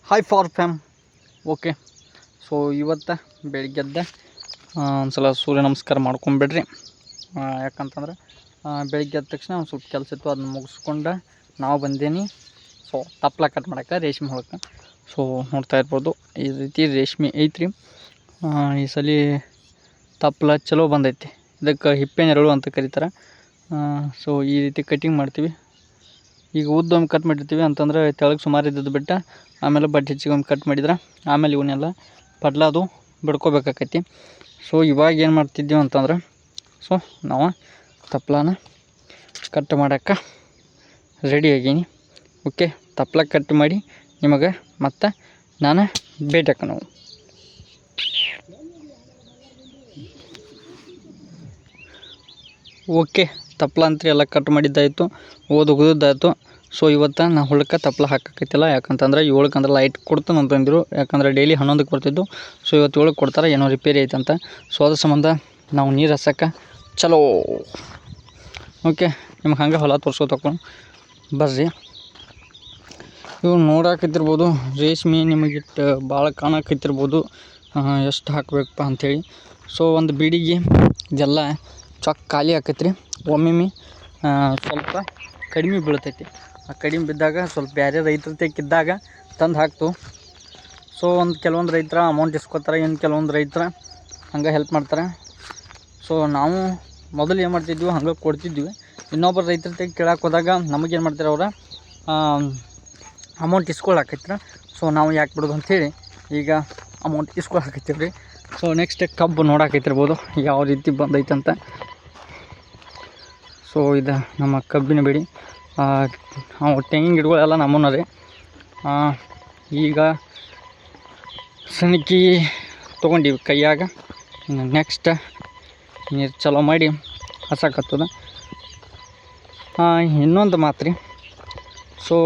Hi for fam. Okay, so ಇವತ್ತು ಬೆಳಿಗ್ಗೆದ್ದ ಒಂದು ಸಲ ಸೂರ್ಯ ನಮಸ್ಕಾರ ಮಾಡ್ಕೊಂಬಿಡ್ರಿ. ಯಾಕಂತಂದ್ರೆ ಬೆಳಿಗ್ಗೆ ಎದ್ದ ತಕ್ಷಣ ಒಂದು ಸ್ವಲ್ಪ ಕೆಲಸ ಇತ್ತು, ಅದನ್ನ ಮುಗಿಸ್ಕೊಂಡು ನಾವು ಬಂದೇನಿ. ಸೊ ತಪ್ಪಲ ಕಟ್ ಮಾಡೋಕೆ ರೇಷ್ಮೆ ಹೊಳಕ್ಕೆ. ಸೊ ನೋಡ್ತಾ ಇರ್ಬೋದು, ಈ ರೀತಿ ರೇಷ್ಮೆ ಐತ್ರಿ. ಈ ಸಲ ತಪ್ಪಲ ಚಲೋ ಬಂದೈತಿ. ಇದಕ್ಕೆ ಹಿಪ್ಪೆ ನೆರಳು ಅಂತ ಕರೀತಾರೆ. ಸೊ ಈ ರೀತಿ ಕಟಿಂಗ್ ಮಾಡ್ತೀವಿ. ಈಗ ಉದ್ದೊಮ್ಮೆ ಕಟ್ ಮಾಡಿರ್ತೀವಿ ಅಂತಂದ್ರೆ ತೆಳಗೆ ಸುಮಾರು ಇದ್ದದ್ದು ಬಿಟ್ಟು ಆಮೇಲೆ ಬಟ್ ಹೆಚ್ಚಿಗೊಮ್ಮೆ ಕಟ್ ಮಾಡಿದ್ರೆ ಆಮೇಲೆ ಇವನ್ನೆಲ್ಲ ಪಡ್ಲಾದು ಬಿಡ್ಕೋಬೇಕಾಕೈತಿ. ಸೊ ಇವಾಗ ಏನು ಮಾಡ್ತಿದ್ದೀವಿ ಅಂತಂದ್ರೆ, ಸೊ ನಾವು ತಪ್ಪಲಾನ ಕಟ್ ಮಾಡೋಕ್ಕೆ ರೆಡಿ ಆಗೀನಿ. ಓಕೆ, ತಪ್ಪಲ ಕಟ್ ಮಾಡಿ ನಿಮಗೆ ಮತ್ತು ನಾನು ಭೇಟಿ ನಾವು. ಓಕೆ, ತಪ್ಪಲ ಅಂತೂ ಎಲ್ಲ ಕಟ್ ಮಾಡಿದ್ದಾಯಿತು, ಓದೋದಾಯಿತು. ಸೊ ಇವತ್ತು ನಾ ಹುಳಕ್ಕೆ ತಪ್ಪಲ ಹಾಕಕೈತಿಲ್ಲ, ಯಾಕಂತಂದ್ರೆ 7ಕ್ಕೆ ಅಂದ್ರೆ ಲೈಟ್ ಕೊಡ್ತಾನೆ ಅಂತಂದರು. ಯಾಕಂದ್ರೆ ಡೈಲಿ 11ಕ್ಕೆ ಬರ್ತಿದ್ದು. ಸೊ ಇವತ್ತು 7ಕ್ಕೆ ಕೊಡ್ತಾರೆ, ಏನೋ ರಿಪೇರಿ ಐತಂತ. ಸೊ ಅದ್ರ ಸಂಬಂಧ ನಾವು ನೀರು ಹಸಕ್ಕೆ ಚಲೋ. ಓಕೆ, ನಿಮ್ಗೆ ಹಂಗೆ ಹೊಲ ತೋರಿಸೋತಕೊಂಡು ಬರ್ರಿ. ಇವು ನೋಡಾಕತ್ತಿರ್ಬೋದು ರೇಷ್ಮೆ, ನಿಮಗಿಟ್ಟು ಭಾಳ ಕಾಣಕತ್ತಿರ್ಬೋದು ಎಷ್ಟು ಹಾಕಬೇಕಪ್ಪ ಅಂಥೇಳಿ. ಸೊ ಒಂದು ಬೀಡಿಗೆ ಇದೆಲ್ಲ ಚೊಕ್ಕ ಖಾಲಿ ಆಕೈತ್ರಿ. ಒಮ್ಮೊಮ್ಮೆ ಸ್ವಲ್ಪ ಕಡಿಮೆ ಬೀಳ್ತೈತಿ. ಆ ಕಡಿಮೆ ಬಿದ್ದಾಗ ಸ್ವಲ್ಪ ಬೇರೆ ರೈತರ ತೆಕ್ಕಿದ್ದಾಗ ತಂದು ಹಾಕ್ತು. ಸೊ ಕೆಲವೊಂದು ರೈತರ ಅಮೌಂಟ್ ಇಸ್ಕೊತಾರೆ, ಇನ್ನು ಕೆಲವೊಂದು ರೈತರ ಹಂಗೆ ಹೆಲ್ಪ್ ಮಾಡ್ತಾರೆ. ಸೊ ನಾವು ಮೊದಲು ಏನು ಮಾಡ್ತಿದ್ವಿ, ಹಂಗೆ ಕೊಡ್ತಿದ್ವಿ. ಇನ್ನೊಬ್ಬರು ರೈತರ ತೆಗೆ ಕೇಳಕ್ಕೆ ಹೋದಾಗ ನಮಗೇನು ಮಾಡ್ತಾರೆ ಅವ್ರು, ಅಮೌಂಟ್ ಇಸ್ಕೊಳಕೈತ್ರ. ಸೊ ನಾವು ಯಾಕೆ ಬಿಡೋದು ಅಂಥೇಳಿ ಈಗ ಅಮೌಂಟ್ ಇಸ್ಕೊಳಕೈತೀವಿ ರೀ. ಸೊ ನೆಕ್ಸ್ಟ್ ಕಬ್ಬು ನೋಡಾಕೈತಿರ್ಬೋದು ಯಾವ ರೀತಿ ಬಂದೈತಂತ. ಸೊ ಇದು ನಮ್ಮ ಕಬ್ಬಿನ ಬೆಳೆ. ತೆಂಗಿನ ಗಿಡಗಳೆಲ್ಲ ನಮ್ಮನ್ನ ರೀ. ಈಗ ಸಣಿಕಿ ತೊಗೊಂಡಿವಿ ಕೈಯಾಗ. ನೆಕ್ಸ್ಟ್ ನೀರು ಚಲೋ ಮಾಡಿ ಹಸಕತ್ತದ. ಇನ್ನೊಂದು ಮಾತು ರೀ, ಸೊ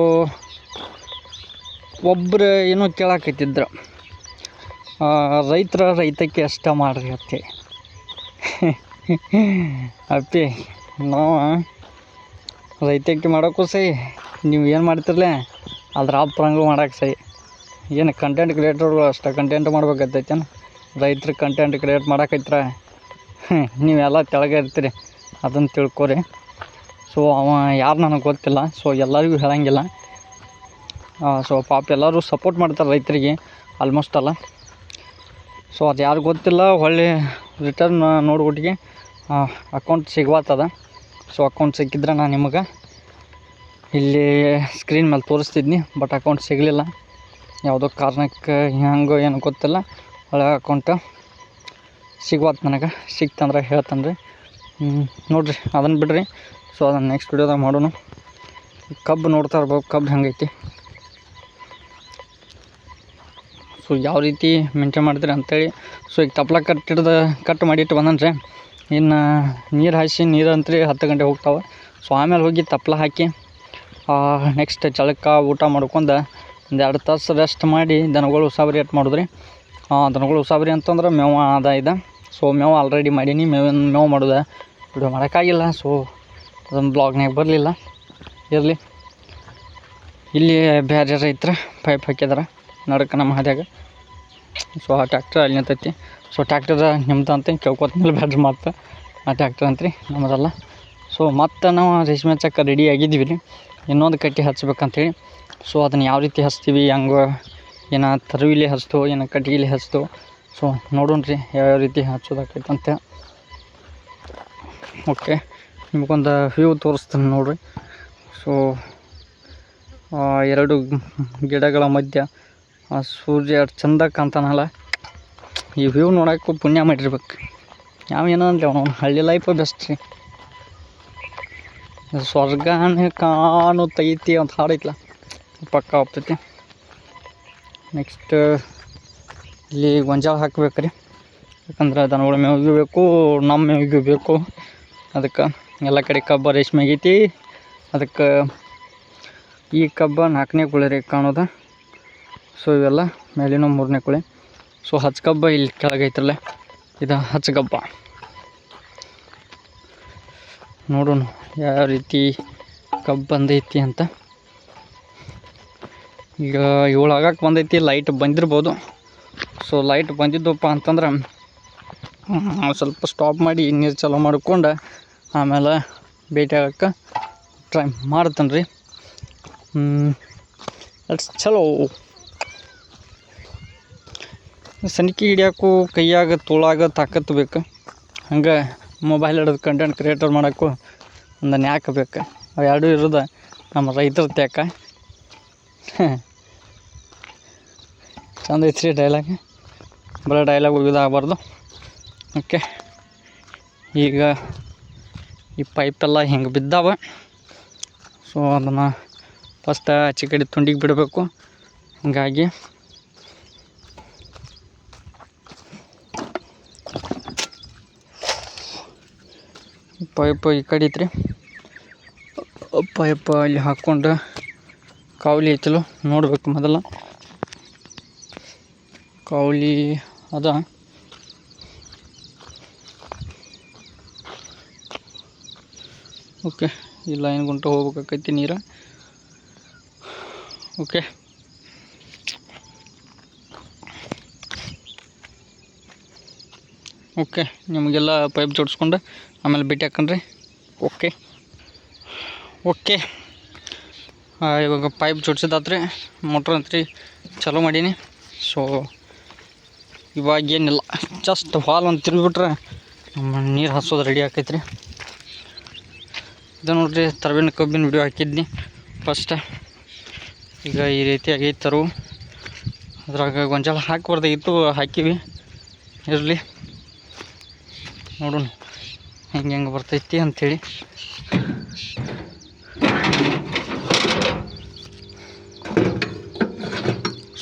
ಒಬ್ಬರು ಏನೋ ಕೇಳಾಕತ್ತಿದ್ರು, ರೈತಕ್ಕೆ ಅಷ್ಟ ಮಾಡ್ರಿ ಅತ್ತೆ. ಅಪ್ಪಿ ನಾವು ರೈತಕ್ಕೆ ಮಾಡೋಕ್ಕೂ ಸಹಿ, ನೀವು ಏನು ಮಾಡ್ತಿರ್ಲೆ ಅದ್ರ ಅಪ್ರಂಗೂ ಮಾಡೋಕೆ ಸಹಿ. ಏನು ಕಂಟೆಂಟ್ ಕ್ರಿಯೇಟರ್ಗಳು ಅಷ್ಟು ಕಂಟೆಂಟ್ ಮಾಡ್ಬೇಕಾಗ್ತೈತೇನು? ರೈತರ ಕಂಟೆಂಟ್ ಕ್ರಿಯೇಟ್ ಮಾಡೋಕೈತ್ರ ನೀವೆಲ್ಲ ತೆಳಗೆ ಇರ್ತೀರಿ, ಅದನ್ನು ತಿಳ್ಕೊರಿ. ಸೊ ಅವ ಯಾರು ನನಗೆ ಗೊತ್ತಿಲ್ಲ, ಸೊ ಎಲ್ಲರಿಗೂ ಹೇಳಂಗಿಲ್ಲ. ಸೊ ಪಾಪ ಎಲ್ಲರೂ ಸಪೋರ್ಟ್ ಮಾಡ್ತಾರೆ ರೈತರಿಗೆ ಆಲ್ಮೋಸ್ಟ್ ಅಲ್ಲ. ಸೊ ಅದು ಯಾರು ಗೊತ್ತಿಲ್ಲ, ಹೊಳ್ಳಿ ರಿಟರ್ನ್ ನೋಡ್ಬಿಟ್ಟಿಗೆ ಅಕೌಂಟ್ ಸಿಗ್ವಾತದ. ಸೊ ಅಕೌಂಟ್ ಸಿಕ್ಕಿದ್ರೆ ನಾನು ನಿಮಗೆ ಇಲ್ಲಿ ಸ್ಕ್ರೀನ್ ಮೇಲೆ ತೋರಿಸ್ತಿದ್ನಿ. ಬಟ್ ಅಕೌಂಟ್ ಸಿಗಲಿಲ್ಲ, ಯಾವುದೋ ಕಾರಣಕ್ಕೆ ಹೆಂಗೋ ಏನೋ ಗೊತ್ತಿಲ್ಲ. ಹಳೆ ಅಕೌಂಟ್ ಸಿಗ್ವಾತು ನನಗೆ. ಸಿಕ್ತಂದ್ರೆ ಹೇಳ್ತಾನೆ ರೀ. ನೋಡಿರಿ, ಅದನ್ನು ಬಿಡ್ರಿ. ಸೊ ಅದನ್ನು ನೆಕ್ಸ್ಟ್ ವಿಡಿಯೋದಾಗ ಮಾಡೋಣ. ಕಬ್ಬು ನೋಡ್ತಾ ಇರ್ಬೋದು, ಕಬ್ಬು ಹೆಂಗೈತಿ, ಸೊ ಯಾವ ರೀತಿ ಮೇಂಟೈನ್ ಮಾಡ್ತೀರಿ ಅಂಥೇಳಿ. ಸೊ ಈಗ ತಪ್ಪಲ ಕಟ್ ಮಾಡಿಟ್ಟು ಬಂದನ್ರಿ. ಇನ್ನು ನೀರು ಹಾಯಿಸಿ, ನೀರು ಅಂತ್ರಿ 10 ಗಂಟೆ ಹೋಗ್ತಾವೆ. ಸೊ ಆಮೇಲೆ ಹೋಗಿ ತಪ್ಪಲ ಹಾಕಿ ನೆಕ್ಸ್ಟ್ ಚಳಕ ಊಟ ಮಾಡ್ಕೊಂಡು ಒಂದು 2 ತಾಸು ರೆಸ್ಟ್ ಮಾಡಿ ದನಗಳು ಉಸಾಬರಿ ಎಟ್ಟು ಮಾಡಿದ್ರಿ. ದನಗಳು ಉಸಾಬರಿ ಅಂತಂದ್ರೆ ಮೇವು ಇದೆ. ಸೊ ಮೇವು ಆಲ್ರೆಡಿ ಮಾಡೀನಿ. ಮೇವು ಮಾಡೋದು ವಿಡಿಯೋ ಮಾಡೋಕ್ಕಾಗಿಲ್ಲ. ಸೊ ಅದೊಂದು ಬ್ಲಾಗ್ನಾಗ ಬರಲಿಲ್ಲ. ಇರಲಿ, ಇಲ್ಲಿ ಬೇರೆ ರೈತರ ಪೈಪ್ ಹಾಕಿದಾರೆ ನಡಕ್ಕೆ ನಮ್ಮ ಹಾದ್ಯಾಗ. ಸೊ ಆ ಟ್ಯಾಕ್ಟ್ರ್ ಅಲ್ಲಿ ನಿಂತೈತಿ. ಸೊ ಟ್ಯಾಕ್ಟರ್ ನಿಮ್ದು ಅಂತ ಕೇಳ್ಕೊತ ಮೇಲೆ ಬ್ಯಾಡ್ರಿ ಮತ್ತು ಆ ಟ್ಯಾಕ್ಟ್ರ್ ಅಂತ್ರಿ ನಮ್ಮದಲ್ಲ. ಸೊ ಮತ್ತು ನಾವು ರೇಷ್ಮೆ ಹಚ್ಚಕ್ಕೆ ರೆಡಿ ಆಗಿದ್ದೀವಿ ರೀ. ಇನ್ನೊಂದು ಕಟ್ಟಿ ಹಚ್ಬೇಕಂತೇಳಿ. ಸೊ ಅದನ್ನು ಯಾವ ರೀತಿ ಹಚ್ತೀವಿ, ಹೆಂಗೆ, ಏನೋ ತರುವಿಲಿ ಹಚ್ತೋ, ಏನೋ ಕಟ್ಗಿಲಿ ಹಚ್ತೋ. ಸೊ ನೋಡೋಣ ರೀ ಯಾವ್ಯಾವ ರೀತಿ ಹಚ್ಚೋದಾಕೈತಂತೆ. ಓಕೆ, ನಿಮ್ಗೊಂದು ವ್ಯೂ ತೋರಿಸ್ತೀನಿ ನೋಡಿರಿ. ಸೊ 2 ಗಿಡಗಳ ಮಧ್ಯ ಸೂರ್ಯ ಚಂದ ಕಾಣ್ತಾನಲ್ಲ, ಈ ವ್ಯೂ ನೋಡೋಕ್ಕೂ ಪುಣ್ಯ ಮಾಡಿರ್ಬೇಕು. ಏನೋ ಅಂದ್ರೆ ಅವನು ಹಳ್ಳಿ ಲೈಫು ಬೆಸ್ಟ್ ರೀ. ಸ್ವರ್ಗನೇ ಕಾಣುತ್ತೈತಿ ಅಂತ ಹಾಡೈತ್ಲ, ಪಕ್ಕ ಹೋಗ್ತೈತಿ. ನೆಕ್ಸ್ಟ್ ಇಲ್ಲಿ ಗೊಂಜಾಳ ಹಾಕ್ಬೇಕು ರೀ. ಯಾಕಂದ್ರೆ ದನಗಳ ಮೇವಿಗೂ ಬೇಕು, ನಮ್ಮ ಮೇವಿಗೂ ಬೇಕು. ಅದಕ್ಕೆ ಎಲ್ಲ ಕಡೆ ಕಬ್ಬು ರೇಷ್ಮೆ ಆಗೈತಿ. ಅದಕ್ಕೆ ಈ ಕಬ್ಬ 4ನೇ ಕುಳಿ ರೀ ಕಾಣೋದು. ಸೊ ಇವೆಲ್ಲ ಮೇಲಿನ 3ನೇ ಕುಳಿ. ಸೊ ಹಚ್ಚಕಬ್ಬ ಇಲ್ಲಿ ಕೆಳಗೈತ್ರಲ್ಲ, ಇದು ಹಚ್ಚಕಬ್ಬ. ನೋಡೋಣ ಯಾವ ರೀತಿ ಕಬ್ಬು ಬಂದೈತಿ ಅಂತ. ಈಗ 7 ಆಗಕ್ಕೆ ಬಂದೈತಿ, ಲೈಟ್ ಬಂದಿರ್ಬೋದು. ಸೊ ಲೈಟ್ ಬಂದಿದ್ದಪ್ಪ ಅಂತಂದ್ರೆ ಸ್ವಲ್ಪ ಸ್ಟಾಪ್ ಮಾಡಿ ನೀರು ಚಾಲೂ ಮಾಡ್ಕೊಂಡು ಆಮೇಲೆ ಭೇಟಿ ಆಗಕ್ಕೆ ಟ್ರೈ ಮಾಡ್ತಾನೆ ರೀ. ಅಟ್ಸ್ ಚಲೋ. ಸನಿಕೆ ಹಿಡಿಯೋಕ್ಕೂ ಕೈಯಾಗ ತೋಳಾಗ ತಾಕತ್ತು ಬೇಕು. ಹಂಗೆ ಮೊಬೈಲ್ ಹಿಡಿದು ಕಂಟೆಂಟ್ ಕ್ರಿಯೇಟರ್ ಮಾಡೋಕ್ಕೂ ಒಂದು ನ್ಯಾಕ್ ಬೇಕು. ಅವು ಎರಡೂ ಇರೋದು ನಮ್ಮ ರೈತರ ತ್ಯಾಕ. ಚಂದ ಐತ್ರಿ ಡೈಲಾಗ್. ಬರೋ ಡೈಲಾಗ್ ಇದಾಗಬಾರ್ದು. ಓಕೆ, ಈಗ ಈ ಪೈಪೆಲ್ಲ ಹಿಂಗೆ ಬಿದ್ದಾವೆ. ಸೊ ಅದನ್ನು ಫಸ್ಟ್ ಆಚೆ ಕಡೆ ತುಂಡಿಗೆ ಬಿಡಬೇಕು. ಹೀಗಾಗಿ ಪೈಪ್ ಈ ಕಡೆ ಐತ್ರಿ. ಪೈಪ್ ಅಲ್ಲಿ ಹಾಕ್ಕೊಂಡು ಕಾವಲಿ ಐತಲ್ಲ ನೋಡ್ಬೇಕು. ಮೊದಲು ಕಾವಲಿ ಅದ. ಓಕೆ, ಈ ಲೈನ್ ಗುಂಟ ಹೋಗ್ಬೇಕಾಕೈತಿ ನೀರು. ಓಕೆ, ಓಕೆ, ನಿಮಗೆಲ್ಲ ಪೈಪ್ ಜೋಡಿಸ್ಕೊಂಡು ಆಮೇಲೆ ಭೇಟಿ ಹಾಕಣ್ರಿ. ಓಕೆ ಓಕೆ ಇವಾಗ ಪೈಪ್ ಜೋಡಿಸಿದಾತ್ರಿ, ಮೋಟ್ರ್ ಅಂತ್ರಿ ಚಾಲೂ ಮಾಡೀನಿ. ಸೊ ಇವಾಗ ಏನಿಲ್ಲ, ಜಸ್ಟ್ ವಾಲ್ ಒಂದು ತಿರುಗಿಬಿಟ್ರೆ ನಮ್ಮ ನೀರು ಹಾಸೋದು ರೆಡಿ ಆಕೈತ್ರಿ. ಇದು ನೋಡ್ರಿ, ತರಬೇನು ಕಬ್ಬಿನ ವಿಡಿಯೋ ಹಾಕಿದ್ನಿ ಫಸ್ಟ್. ಈಗ ಈ ರೀತಿ ಆಗೈತೆ ತರು. ಅದ್ರಾಗ ಗೊಂಜಾಳ ಹಾಕಬಾರ್ದಾಗಿತ್ತು, ಹಾಕಿವಿ. ಇರಲಿ, ನೋಡೋಣ ಹೆಂಗೆ ಬರ್ತೈತಿ ಅಂಥೇಳಿ.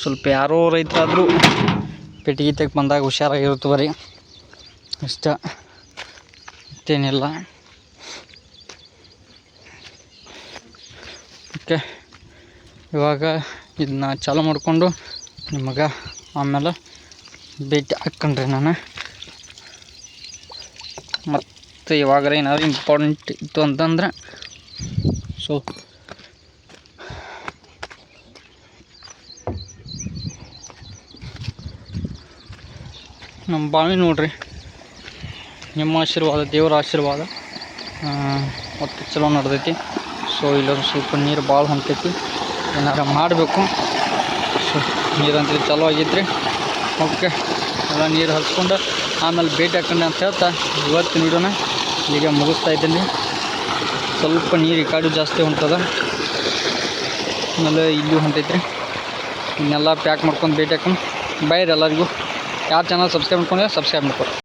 ಸ್ವಲ್ಪ ಯಾರೋ ರೈತರಾದರೂ ಪೆಟ್ಟಿಗೆ ಬಂದಾಗ ಹುಷಾರಾಗಿರುತ್ತೆ ಬರೀ, ಇಷ್ಟ ಮತ್ತೇನಿಲ್ಲ. ಓಕೆ, ಇವಾಗ ಇದನ್ನ ಚಾಲು ಮಾಡಿಕೊಂಡು ನಿಮಗೆ ಆಮೇಲೆ ಭೇಟಿ ಹಾಕ್ಕೊಂಡ್ರಿ ನಾನು. ಮತ್ತು ಇವಾಗ ಏನಾದ್ರು ಇಂಪಾರ್ಟೆಂಟ್ ಇತ್ತು ಅಂತಂದ್ರೆ ಸೊ ನಮ್ಮ ಬಾವಿ ನೋಡ್ರಿ, ನಿಮ್ಮ ಆಶೀರ್ವಾದ, ದೇವರ ಆಶೀರ್ವಾದ ಒಟ್ಟು ಚಲೋ ನಡೆದೈತಿ. ಸೊ ಇಲ್ಲೊಂದು ಸ್ವಲ್ಪ ನೀರು ಭಾಳ ಹೊಂಟೈತಿ, ಏನಾರ ಮಾಡಬೇಕು. ಸೊ ನೀರಂತೂ ಚಲೋ ಆಗೈತ್ರಿ. ಓಕೆ, ಎಲ್ಲ ನೀರು ಹರಿಸ್ಕೊಂಡು ಆಮೇಲೆ ಭೇಟಿ ಹಾಕೊಂಡೆ ಅಂತ ಹೇಳ್ತಾ ಇವತ್ತಿನ ವಿಡಿಯೋನ ಈಗ ಮುಗಿಸ್ತಾ ಇದ್ದೀನಿ. ಸ್ವಲ್ಪ ನೀರು ಈ ಕಡೆ ಜಾಸ್ತಿ ಹೊಂಟದ, ಆಮೇಲೆ ಇಲ್ಲೂ ಹೊಂಟೈತ್ರಿ. ಇನ್ನೆಲ್ಲ ಪ್ಯಾಕ್ ಮಾಡ್ಕೊಂಡು ಭೇಟಿ ಹಾಕೊಂಡು ಬೈರಿ ಎಲ್ಲರಿಗೂ. ಯಾರು ಚಾನಲ್ ಸಬ್ಸ್ಕ್ರೈಬ್ ಮಾಡ್ಕೊಂಡ್ರೆ ಸಬ್ಸ್ಕ್ರೈಬ್ ಮಾಡ್ಕೊರಿ.